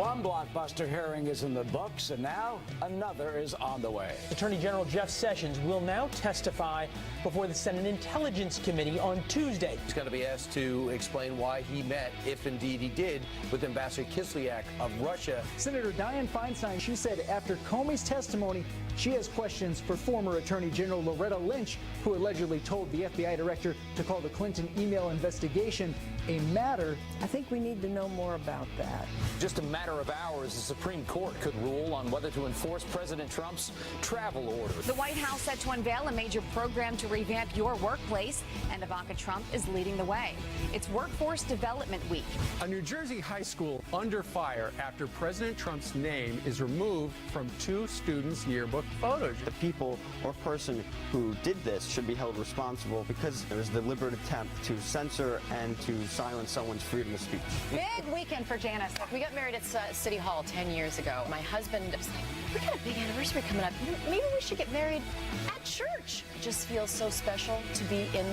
One blockbuster hearing is in the books, and now another is on the way. Attorney General Jeff Sessions will now testify before the Senate Intelligence Committee on Tuesday. He's going to be asked to explain why he met, if indeed he did, with Ambassador Kislyak of Russia. Senator Dianne Feinstein, she said after Comey's testimony, she has questions for former Attorney General Loretta Lynch, who allegedly told the FBI director to call the Clinton email investigation a matter. I think we need to know more about that. Just a matter of hours, the Supreme Court could rule on whether to enforce President Trump's travel order. The White House set to unveil a major program to revamp your workplace, and Ivanka Trump is leading the way. It's Workforce Development Week. A New Jersey high school under fire after President Trump's name is removed from 2 students' yearbook photos. The people or person who did this should be held responsible because it was a deliberate attempt to censor and to silence someone's freedom of speech. Big weekend for Janice. We got married at City Hall 10 years ago. My husband was like, we got a big anniversary coming up. Maybe we should get married at church. It just feels so special to be in,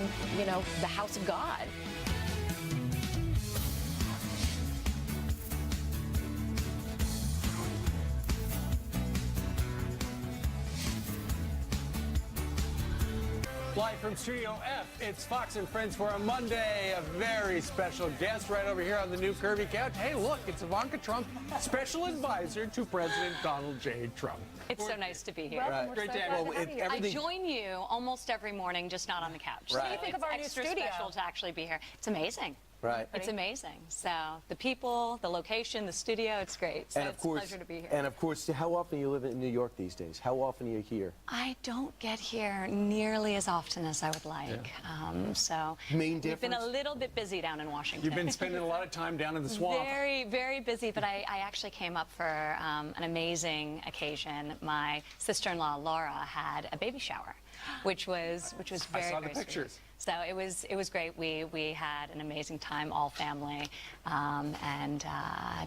the house of God. Live from Studio F, it's Fox and Friends for a Monday. A very special guest right over here on the new curvy couch. Hey, look, it's Ivanka Trump, special advisor to President Donald J. Trump. It's so nice to be here. Welcome. We're so glad to have you. I join you almost every morning, just not on the couch. What do you think of our new extra studio? special to actually be here. It's amazing. Right. It's amazing. So the people, the location, the studio, it's great. So it's a pleasure to be here. And of course, how often you live in New York these days? How often are you here? I don't get here nearly as often as I would like. So Main we've been a difference? little bit busy down in Washington. You've been spending a lot of time down in the swamp. Very, very busy, but I actually came up for an amazing occasion. My sister-in-law, Laura, had a baby shower, which was very, I saw the very pictures. sweet. So it was great. We had an amazing time, all family, and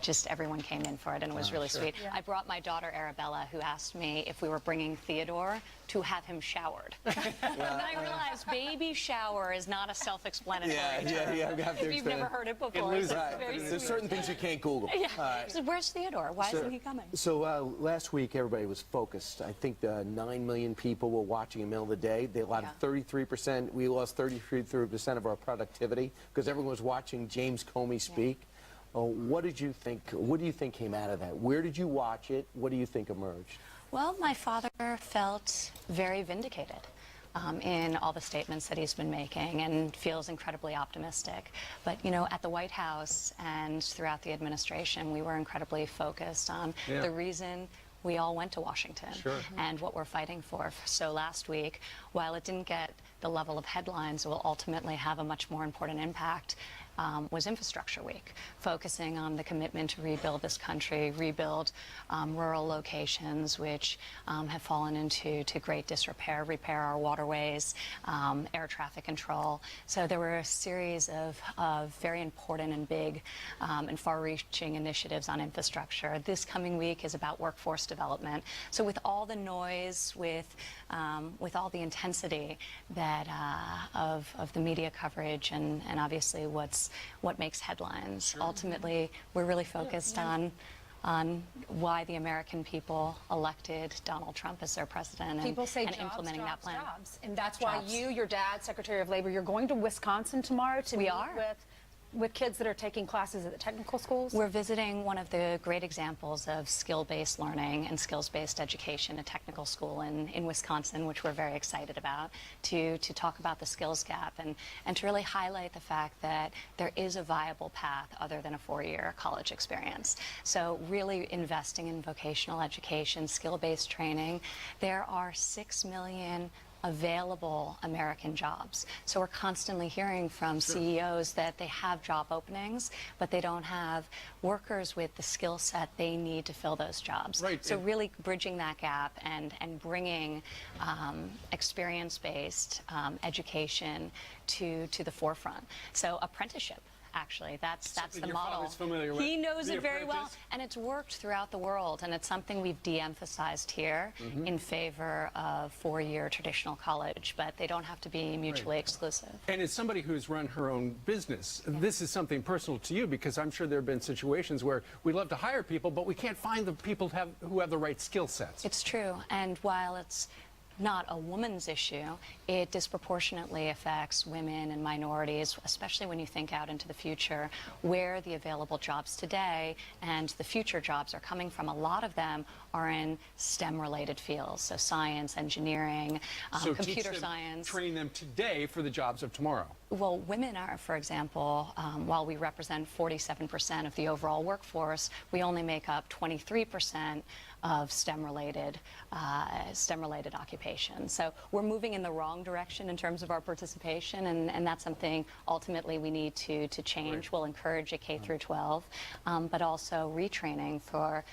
just everyone came in for it, and it was really sweet. I brought my daughter Arabella, who asked me if we were bringing Theodore to have him showered. And then I realized baby shower is not a self-explanatory term. Yeah. We have to If you've never heard it before. lose So it. it's very There's sweet. certain things you can't Google. Yeah. She said, where's Theodore? Why isn't he coming? So last week, everybody was focused. I think 9 million people were watching in the middle of the day. They lost 33%. We lost 33% of our productivity because everyone was watching James Comey speak. What did you think? What do you think came out of that? Where did you watch it? What do you think emerged? Well, my father felt very vindicated in all the statements that he's been making and feels incredibly optimistic. But, at the White House and throughout the administration, we were incredibly focused on the reason we all went to Washington and what we're fighting for. So last week, while it didn't get the level of headlines, it will ultimately have a much more important impact, was Infrastructure Week, focusing on the commitment to rebuild this country, rebuild rural locations which have fallen into great disrepair, repair our waterways, air traffic control. So there were a series of very important and big and far-reaching initiatives on infrastructure. This coming week is about workforce development. So with all the noise, with all the intensity that of the media coverage and obviously what makes headlines, ultimately we're really focused on why the American people elected Donald Trump as their president People say and jobs, implementing jobs, that plan. jobs. And that's why Jobs. you, your dad, Secretary of Labor, you're going to Wisconsin tomorrow to meet are. with kids that are taking classes at the technical schools? We're visiting one of the great examples of skill-based learning and skills-based education, a technical school in Wisconsin, which we're very excited about, to talk about the skills gap and to really highlight the fact that there is a viable path other than a 4-year college experience. So really investing in vocational education, skill-based training. There are 6 million available American jobs. So we're constantly hearing from CEOs that they have job openings, but they don't have workers with the skill set they need to fill those jobs. Right. So really bridging that gap and bringing experience-based education to the forefront. So apprenticeship actually. That's Something the your model. father's familiar with. He knows The it very well, Apprentice. and it's worked throughout the world, and it's something we've de-emphasized here in favor of four-year traditional college, but they don't have to be mutually exclusive. And as somebody who's run her own business, this is something personal to you, because I'm sure there have been situations where we love to hire people, but we can't find the people who have the right skill sets. It's true, and while it's not a woman's issue, it disproportionately affects women and minorities, especially when you think out into the future, where the available jobs today and the future jobs are coming from. A lot of them are in STEM-related fields, so science, engineering, So teach computer them, science. train them today for the jobs of tomorrow. Well, women are, for example, while we represent 47% of the overall workforce, we only make up 23% of STEM-related occupations. So we're moving in the wrong direction in terms of our participation, and that's something ultimately we need to change. We'll encourage a K through 12, but also retraining for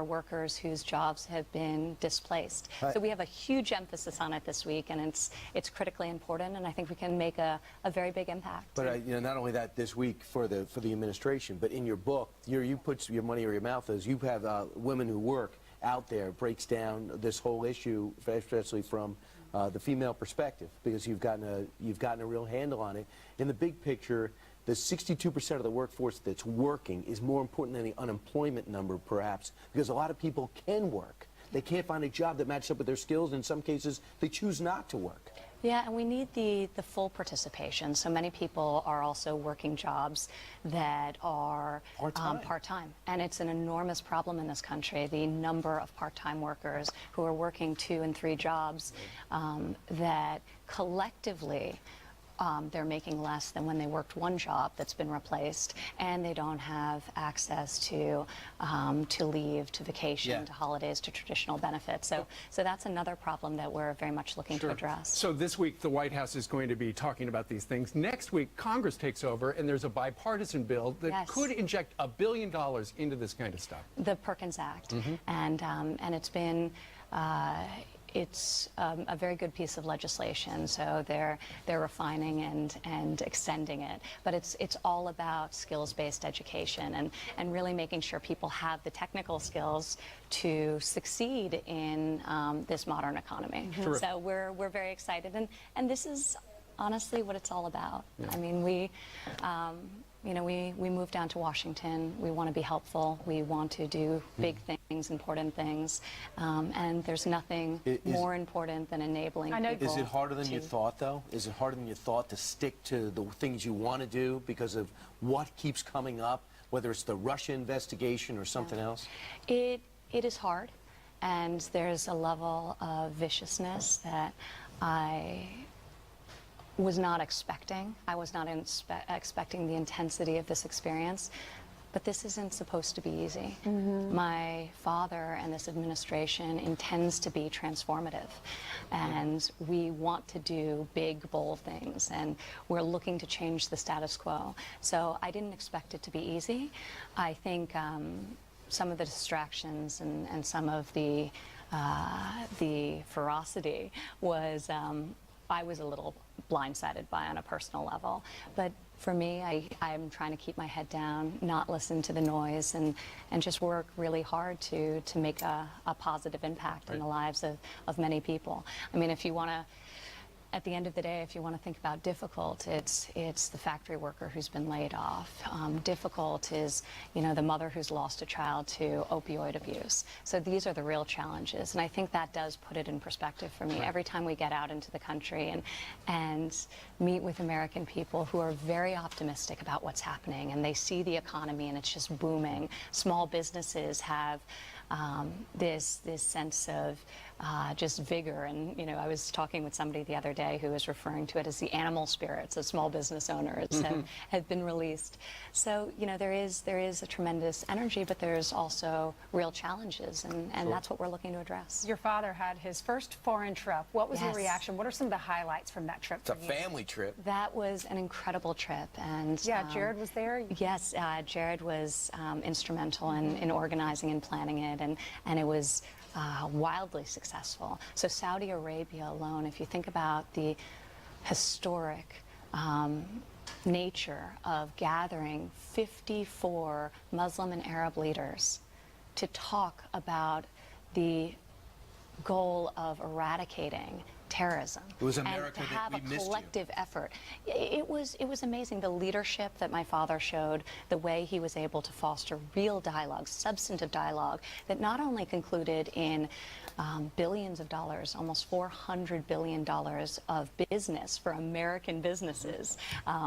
workers whose jobs have been displaced. So we have a huge emphasis on it this week, and it's critically important, and I think we can make a very big impact. But not only that, this week for the administration, but in your book, you put your money where your mouth is. You have women who work out there, breaks down this whole issue, especially from the female perspective, because you've gotten a real handle on it. In the big picture, the 62% of the workforce that's working is more important than the unemployment number, perhaps, because a lot of people can work. They can't find a job that matches up with their skills. In some cases, they choose not to work. Yeah, and we need the full participation. So many people are also working jobs that are part-time. And it's an enormous problem in this country, the number of part-time workers who are working 2 and 3 jobs that collectively they're making less than when they worked one job that's been replaced, and they don't have access to leave, to vacation, to holidays, to traditional benefits. So that's another problem that we're very much looking to address. So this week, the White House is going to be talking about these things. Next week, Congress takes over, and there's a bipartisan bill that could inject $1 billion into this kind of stuff. The Perkins Act, and it's been. It's a very good piece of legislation, so they're refining and extending it. But it's all about skills-based education and really making sure people have the technical skills to succeed in this modern economy. So we're very excited, and this is honestly what it's all about. I mean, we moved down to Washington. We want to be helpful. We want to do big things, important things, and there's nothing more important than enabling people. Is it harder than you thought, though? Is it harder than you thought to stick to the things you want to do because of what keeps coming up, whether it's the Russia investigation or something else? It is hard, and there's a level of viciousness that I was not expecting. I was not expecting the intensity of this experience, but this isn't supposed to be easy. My father and this administration intends to be transformative, and we want to do big, bold things, and we're looking to change the status quo. So I didn't expect it to be easy. I think some of the distractions and some of the ferocity was I was a little blindsided by on a personal level. But for me, I'm trying to keep my head down, not listen to the noise, and just work really hard to make a positive impact in the lives of many people. I mean, if you want to, at the end of the day, if you want to think about difficult, it's the factory worker who's been laid off. Difficult is, the mother who's lost a child to opioid abuse. So these are the real challenges, and I think that does put it in perspective for me. Every time we get out into the country and meet with American people who are very optimistic about what's happening, and they see the economy and it's just booming. Small businesses have this sense of just vigor, and I was talking with somebody the other day who was referring to it as the animal spirits of small business owners have been released. So there is a tremendous energy, but there's also real challenges, and that's what we're looking to address. Your father had his first foreign trip. What was your reaction? What are some of the highlights from that trip? It's a family trip. That was an incredible trip, and Jared was there. Yes, Jared was instrumental in organizing and planning it, and it was wildly successful. So Saudi Arabia alone, if you think about the historic nature of gathering 54 Muslim and Arab leaders to talk about the goal of eradicating terrorism. It was America and to that have we a missed you. collective effort. It was amazing, the leadership that my father showed, the way he was able to foster real dialogue, substantive dialogue, that not only concluded in billions of dollars, almost $400 billion of business for American businesses,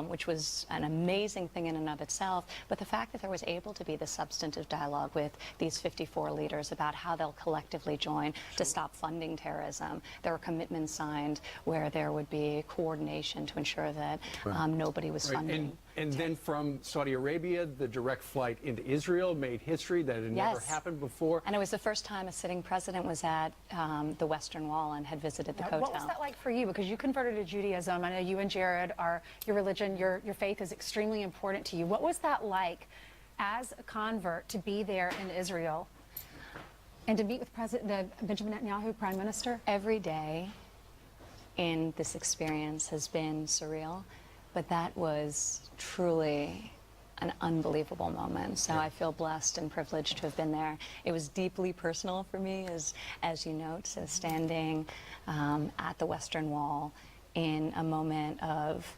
which was an amazing thing in and of itself, but the fact that there was able to be the substantive dialogue with these 54 leaders about how they'll collectively join to stop funding terrorism. There were commitments signed where there would be coordination to ensure that nobody was funding. And then from Saudi Arabia, the direct flight into Israel made history that had never happened before. And it was the first time a sitting president was at the Western Wall and had visited the hotel. What was that like for you? Because you converted to Judaism. I know you and Jared are, your religion, your faith is extremely important to you. What was that like as a convert to be there in Israel and to meet with Benjamin Netanyahu, Prime Minister? Every day in this experience has been surreal, but that was truly an unbelievable moment. So I feel blessed and privileged to have been there. It was deeply personal for me, as you note, so standing at the Western Wall in a moment of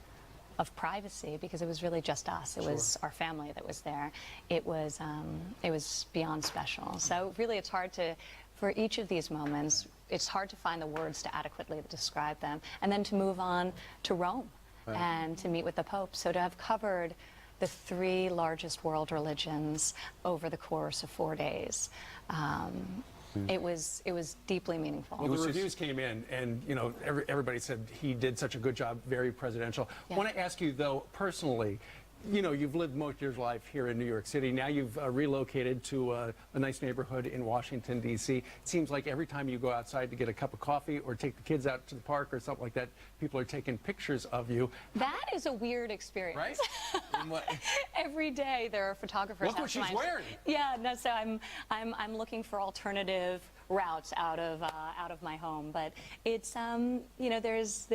privacy, because it was really just us. It was our family that was there. It was beyond special. So really, it's hard to, for each of these moments, it's hard to find the words to adequately describe them. And then to move on to Rome and to meet with the Pope. So to have covered the 3 largest world religions over the course of 4 days, it was deeply meaningful. Well, the reviews came in, and you know, everybody said he did such a good job, very presidential. I want to ask you, though, personally, you know, you've lived most of your life here in New York City. Now you've relocated to a nice neighborhood in Washington, D.C. It seems like every time you go outside to get a cup of coffee or take the kids out to the park or something like that, people are taking pictures of you. That is a weird experience. Right? Every day there are photographers. Look what she's wearing. Yeah, no. So I'm looking for alternative routes out of my home, but it's you know, there's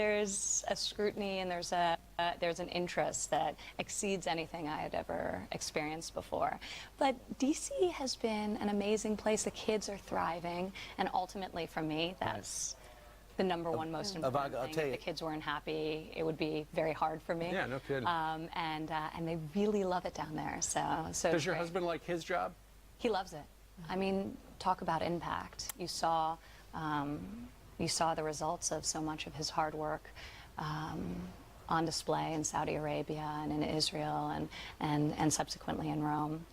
a scrutiny and there's an interest that exceeds anything I had ever experienced before. But DC has been an amazing place. The kids are thriving, and ultimately for me, that's the number one most important thing. If the kids weren't happy, it would be very hard for me. Yeah, no kidding. And they really love it down there. So does your husband like his job? He loves it. I mean, talk about impact. You saw the results of so much of his hard work on display in Saudi Arabia and in Israel and subsequently in Rome.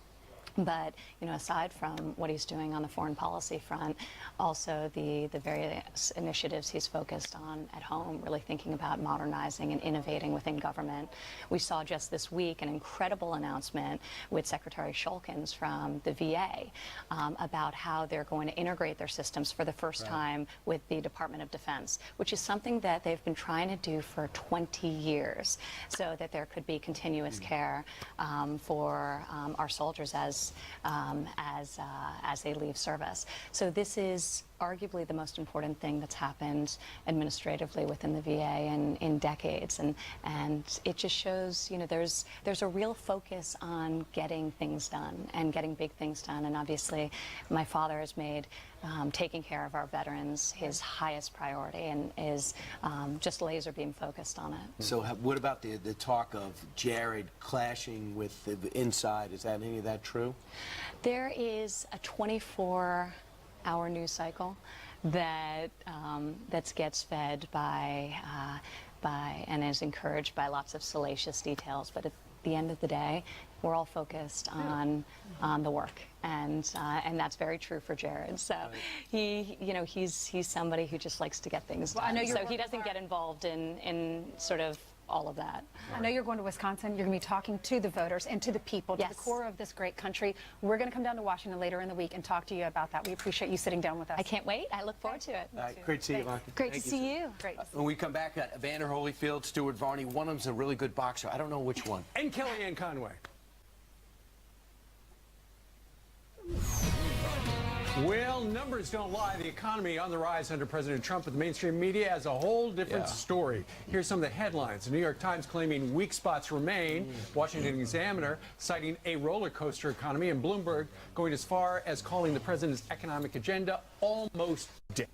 But, you know, aside from what he's doing on the foreign policy front, also the various initiatives he's focused on at home, really thinking about modernizing and innovating within government. We saw just this week an incredible announcement with Secretary Shulkins from the VA about how they're going to integrate their systems for the first time with the Department of Defense, which is something that they've been trying to do for 20 years, so that there could be continuous care for our soldiers as they leave service. So this is arguably the most important thing that's happened administratively within the VA in decades, and it just shows, you know, there's a real focus on getting things done and getting big things done. And obviously my father has made taking care of our veterans his highest priority and is just laser beam focused on it. So what about the talk of Jared clashing with the inside? Is that any of that true? There is a 24-hour news cycle that gets fed by and is encouraged by lots of salacious details. But at the end of the day, we're all focused on the work, and that's very true for Jared. So he's somebody who just likes to get things done. I know so he doesn't get involved in sort of all of that. I know you're going to Wisconsin. You're going to be talking to the voters and to the people, to the core of this great country. We're going to come down to Washington later in the week and talk to you about that. We appreciate you sitting down with us. I can't wait. I look forward to it. Great to see you, Ivanka. Great to see you. Great. When we come back, Evander Holyfield, Stuart Varney. One of them's a really good boxer. I don't know which one. And Kellyanne Conway. Well, numbers don't lie. The economy on the rise under President Trump, but the mainstream media has a whole different story. Here's some of the headlines. The New York Times claiming weak spots remain. Washington Examiner citing a roller coaster economy, and Bloomberg going as far as calling the president's economic agenda almost dead.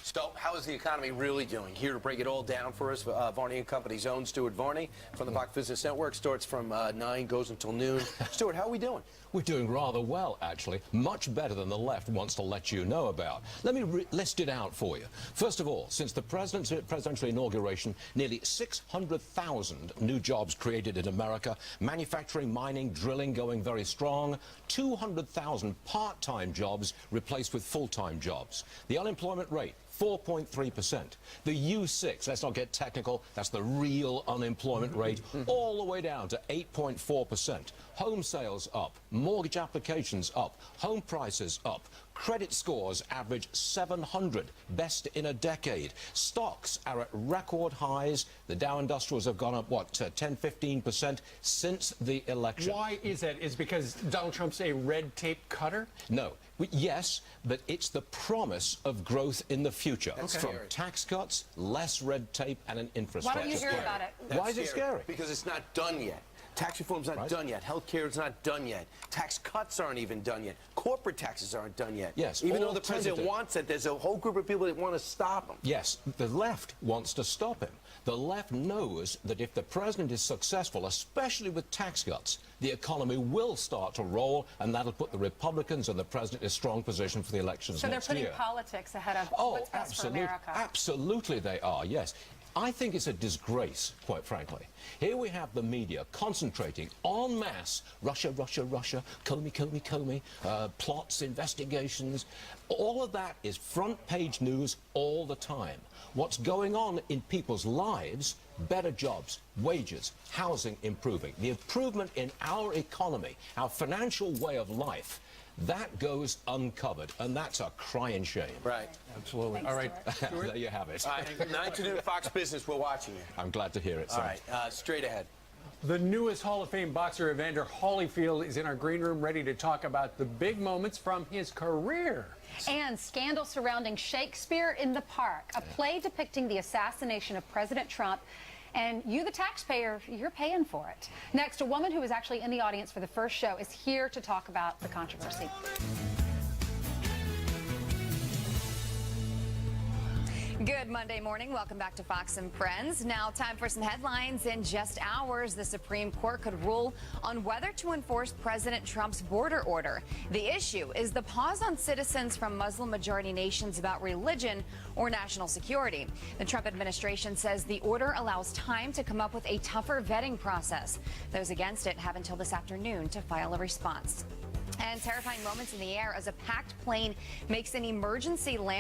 So, how is the economy really doing? Here to break it all down for us, Varney & Company's own Stuart Varney from the Fox Business Network. Starts from 9, goes until noon. Stuart, how are we doing? We're doing rather well, actually. Much better than the left wants to let you know about. Let me list it out for you. First of all, since the presidential inauguration, nearly 600,000 new jobs created in America. Manufacturing, mining, drilling going very strong. 200,000 part-time jobs replaced with full-time jobs. The unemployment rate, 4.3%. The U6, let's not get technical, that's the real unemployment rate, all the way down to 8.4%. Home sales up, mortgage applications up, home prices up, credit scores average 700, best in a decade. Stocks are at record highs. The Dow Industrials have gone up, what, 10, 15% since the election. Why is that? Is it because Donald Trump's a red tape cutter? No. Yes, but it's the promise of growth in the future. From tax cuts, less red tape, and an infrastructure. Why don't you hear about it? Why is it scary? Because it's not done yet. Tax reform's not done yet. Health care is not done yet. Tax cuts aren't even done yet. Corporate taxes aren't done yet. Yes. Even though the president wants it, there's a whole group of people that want to stop him. Yes, the left wants to stop him. The left knows that if the president is successful, especially with tax cuts, the economy will start to roll, and that'll put the Republicans and the president in a strong position for the elections next year. So they're putting politics ahead of what's best for America. Absolutely they are, yes. I think it's a disgrace, quite frankly. Here we have the media concentrating en masse, Russia, Russia, Russia, Comey, Comey, Comey, plots, investigations. All of that is front-page news all the time. What's going on in people's lives, better jobs, wages, housing improving, the improvement in our economy, our financial way of life, that goes uncovered, and that's a crying shame. Right. Absolutely. Thanks, all right. There you have it. All right, 9 to noon, Fox Business, we're watching you. I'm glad to hear it, All right, straight ahead. The newest Hall of Fame boxer, Evander Holyfield, is in our green room ready to talk about the big moments from his career. And scandal surrounding Shakespeare in the Park, a play depicting the assassination of President Trump. And you, the taxpayer, you're paying for it. Next, a woman who was actually in the audience for the first show is here to talk about the controversy. Good Monday morning. Welcome back to Fox and Friends. Now, time for some headlines. In just hours, the Supreme Court could rule on whether to enforce President Trump's border order. The issue is the pause on citizens from Muslim-majority nations about religion or national security. The Trump administration says the order allows time to come up with a tougher vetting process. Those against it have until this afternoon to file a response. And terrifying moments in the air as a packed plane makes an emergency landing.